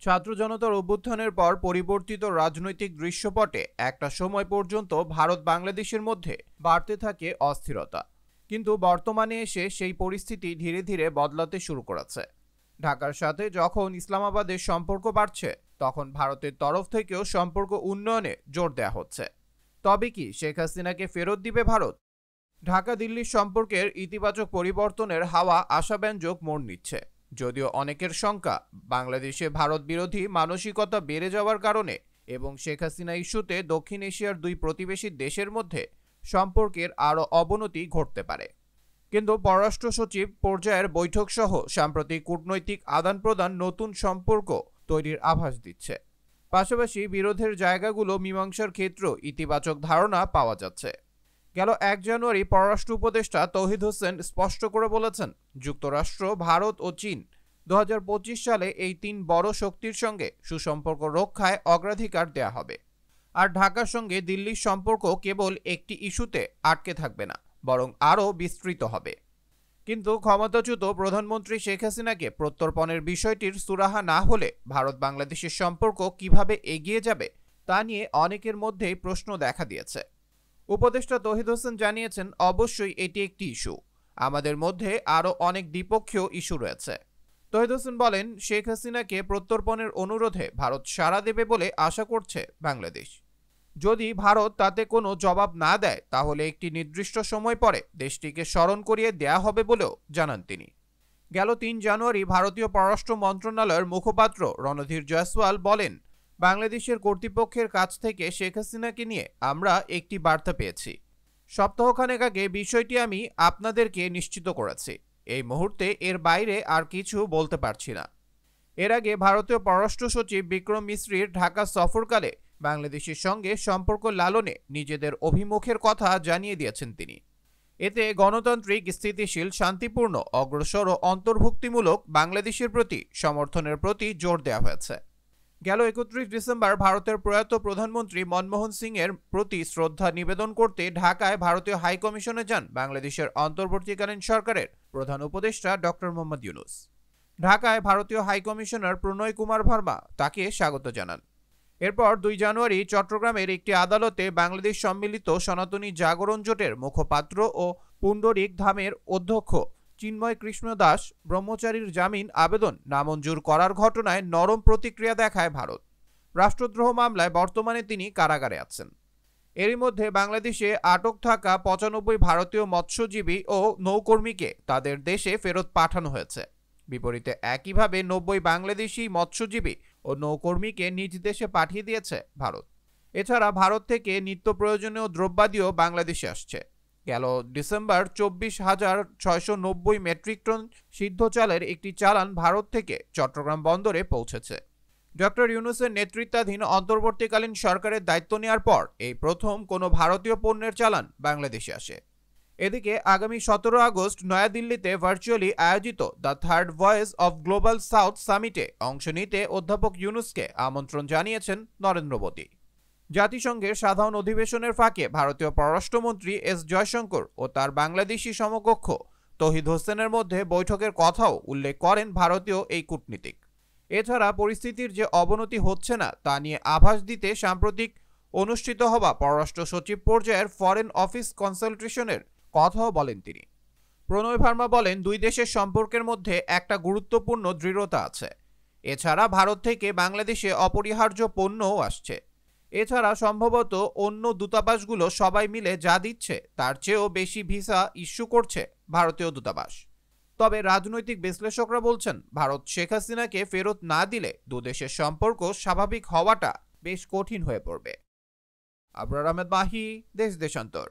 ছাত্র জনতার অভ্যুত্থানের পর পরিবর্তিত রাজনৈতিক দৃশ্যপটে একটা সময় পর্যন্ত ভারত বাংলাদেশের মধ্যে বাড়তে থাকে অস্থিরতা, কিন্তু বর্তমানে এসে সেই পরিস্থিতি ধীরে ধীরে বদলাতে শুরু করেছে। ঢাকার সাথে যখন ইসলামাবাদের সম্পর্ক বাড়ছে, তখন ভারতের তরফ থেকেও সম্পর্ক উন্নয়নে জোর দেওয়া হচ্ছে। তবে কি শেখ হাসিনাকে ফেরত দিবে ভারত? ঢাকা দিল্লির সম্পর্কের ইতিবাচক পরিবর্তনের হাওয়া আশাব্যঞ্জক মোড় নিচ্ছে, যদিও অনেকের শঙ্কা বাংলাদেশে ভারত বিরোধী মানসিকতা বেড়ে যাওয়ার কারণে এবং শেখ হাসিনা ইস্যুতে দক্ষিণ এশিয়ার দুই প্রতিবেশী দেশের মধ্যে সম্পর্কের আরও অবনতি ঘটতে পারে। কিন্তু পররাষ্ট্র সচিব পর্যায়ের বৈঠক সহ সাম্প্রতিক কূটনৈতিক আদান প্রদান নতুন সম্পর্ক তৈরির আভাস দিচ্ছে। পাশাপাশি বিরোধের জায়গাগুলো মীমাংসার ক্ষেত্রেও ইতিবাচক ধারণা পাওয়া যাচ্ছে। গেল 1 জানুয়ারি পররাষ্ট্র উপদেষ্টা তৌহিদ হোসেন স্পষ্ট করে বলেছেন, যুক্তরাষ্ট্র, ভারত ও চীন 2025 সালে এই 3 বড় শক্তির সঙ্গে সুসম্পর্ক রক্ষায় অগ্রাধিকার দেয়া হবে। আর ঢাকার সঙ্গে দিল্লির সম্পর্ক কেবল একটি ইস্যুতে আটকে থাকবে না, বরং আরও বিস্তৃত হবে। কিন্তু ক্ষমতাচ্যুত প্রধানমন্ত্রী শেখ হাসিনাকে প্রত্যর্পণের বিষয়টির সুরাহা না হলে ভারত বাংলাদেশের সম্পর্ক কিভাবে এগিয়ে যাবে তা নিয়ে অনেকের মধ্যেই প্রশ্ন দেখা দিয়েছে। উপদেষ্টা তৌহিদ হোসেন জানিয়েছেন, অবশ্যই এটি একটি ইস্যু। আমাদের মধ্যে আরও অনেক দ্বিপক্ষীয় ইস্যু রয়েছে। তৌহিদ হোসেন বলেন, শেখ হাসিনাকে প্রত্যর্পণের অনুরোধে ভারত সাড়া দেবে বলে আশা করছে বাংলাদেশ। যদি ভারত তাতে কোনো জবাব না দেয়, তাহলে একটি নির্দিষ্ট সময় পরে দেশটিকে স্মরণ করিয়ে দেয়া হবে বলেও জানান তিনি। গেল 3 জানুয়ারি ভারতীয় পররাষ্ট্র মন্ত্রণালয়ের মুখপাত্র রণধীর জয়সওয়াল বলেন, বাংলাদেশের কর্তৃপক্ষের কাছ থেকে শেখ হাসিনাকে নিয়ে আমরা একটি বার্তা পেয়েছি। সপ্তাহখানেক আগে বিষয়টি আমি আপনাদেরকে নিশ্চিত করেছি। এই মুহূর্তে এর বাইরে আর কিছু বলতে পারছি না। এর আগে ভারতীয় পররাষ্ট্র সচিব বিক্রম মিশ্রির ঢাকা সফরকালে বাংলাদেশের সঙ্গে সম্পর্ক লালনে নিজেদের অভিমুখের কথা জানিয়ে দিয়েছেন তিনি। এতে গণতান্ত্রিক, স্থিতিশীল, শান্তিপূর্ণ, অগ্রসর ও অন্তর্ভুক্তিমূলক বাংলাদেশের প্রতি সমর্থনের প্রতি জোর দেওয়া হয়েছে। গেল 31 ডিসেম্বর ভারতের প্রয়াত প্রধানমন্ত্রী মনমোহন সিং এর প্রতি শ্রদ্ধা নিবেদন করতে ঢাকায় ভারতীয় হাইকমিশনে যান বাংলাদেশের অন্তর্বর্তীকালীন সরকারের প্রধান উপদেষ্টা ডক্টর মোহাম্মদ ইউনূস। ঢাকায় ভারতীয় হাইকমিশনার প্রণয় কুমার ভার্মা তাকে স্বাগত জানান। এরপর 2 জানুয়ারি চট্টগ্রামের একটি আদালতে বাংলাদেশ সম্মিলিত সনাতনী জাগরণ জোটের মুখপাত্র ও পুণ্ডরিক ধামের অধ্যক্ষ চিন্ময় কৃষ্ণ দাস ব্রহ্মচারীর জামিন আবেদন নামঞ্জুর করার ঘটনায় নরম প্রতিক্রিয়া দেখায় ভারত। রাষ্ট্রদ্রোহ মামলায় বর্তমানে তিনি কারাগারে আছেন। এরই মধ্যে বাংলাদেশে আটক থাকা 95 ভারতীয় মৎস্যজীবী ও নৌকর্মীকে তাদের দেশে ফেরত পাঠানো হয়েছে। বিপরীতে একইভাবে 90 বাংলাদেশি মৎস্যজীবী ও নৌকর্মীকে নিজ দেশে পাঠিয়ে দিয়েছে ভারত। এছাড়া ভারত থেকে নিত্য প্রয়োজনীয় দ্রব্যাদিও বাংলাদেশে আসছে। গেল ডিসেম্বর 24,690 মেট্রিক টন সিদ্ধ চালের একটি চালান ভারত থেকে চট্টগ্রাম বন্দরে পৌঁছেছে। ডক্টর ইউনূসের নেতৃত্বাধীন অন্তর্বর্তীকালীন সরকারের দায়িত্ব নেওয়ার পর এই প্রথম কোনো ভারতীয় পণ্যের চালান বাংলাদেশে আসে। এদিকে আগামী 17 আগস্ট নয়াদিল্লিতে ভার্চুয়ালি আয়োজিত the third voice of global south সামিটে অংশ নিতে অধ্যাপক ইউনূসকে আমন্ত্রণ জানিয়েছেন নরেন্দ্র মোদী। জাতিসংঘের সাধারণ অধিবেশনের ফাঁকে ভারতীয় পররাষ্ট্রমন্ত্রী এস জয়শঙ্কর ও তার বাংলাদেশি সমকক্ষ তৌহিদ হোসেনের মধ্যে বৈঠকের কথাও উল্লেখ করেন ভারতীয় এই কূটনীতিক। এছাড়া পরিস্থিতির যে অবনতি হচ্ছে না তা নিয়ে আভাস দিতে সাম্প্রতিক অনুষ্ঠিত হওয়া পররাষ্ট্র সচিব পর্যায়ের ফরেন অফিস কনসালটেশনের কথাও বলেন তিনি। প্রণয় ভার্মা বলেন, দুই দেশের সম্পর্কের মধ্যে একটা গুরুত্বপূর্ণ দৃঢ়তা আছে। এছাড়া ভারত থেকে বাংলাদেশে অপরিহার্য পণ্যও আসছে। এছাড়া সম্ভবত অন্য দূতাবাসগুলো সবাই মিলে যা দিচ্ছে তার চেয়েও বেশি ভিসা ইস্যু করছে ভারতীয় দূতাবাস। তবে রাজনৈতিক বিশ্লেষকরা বলছেন, ভারত শেখ হাসিনাকে ফেরত না দিলে দুদেশের সম্পর্ক স্বাভাবিক হওয়াটা বেশ কঠিন হয়ে পড়বে। আবরার আহমেদ মাহি, দেশ দেশান্তর।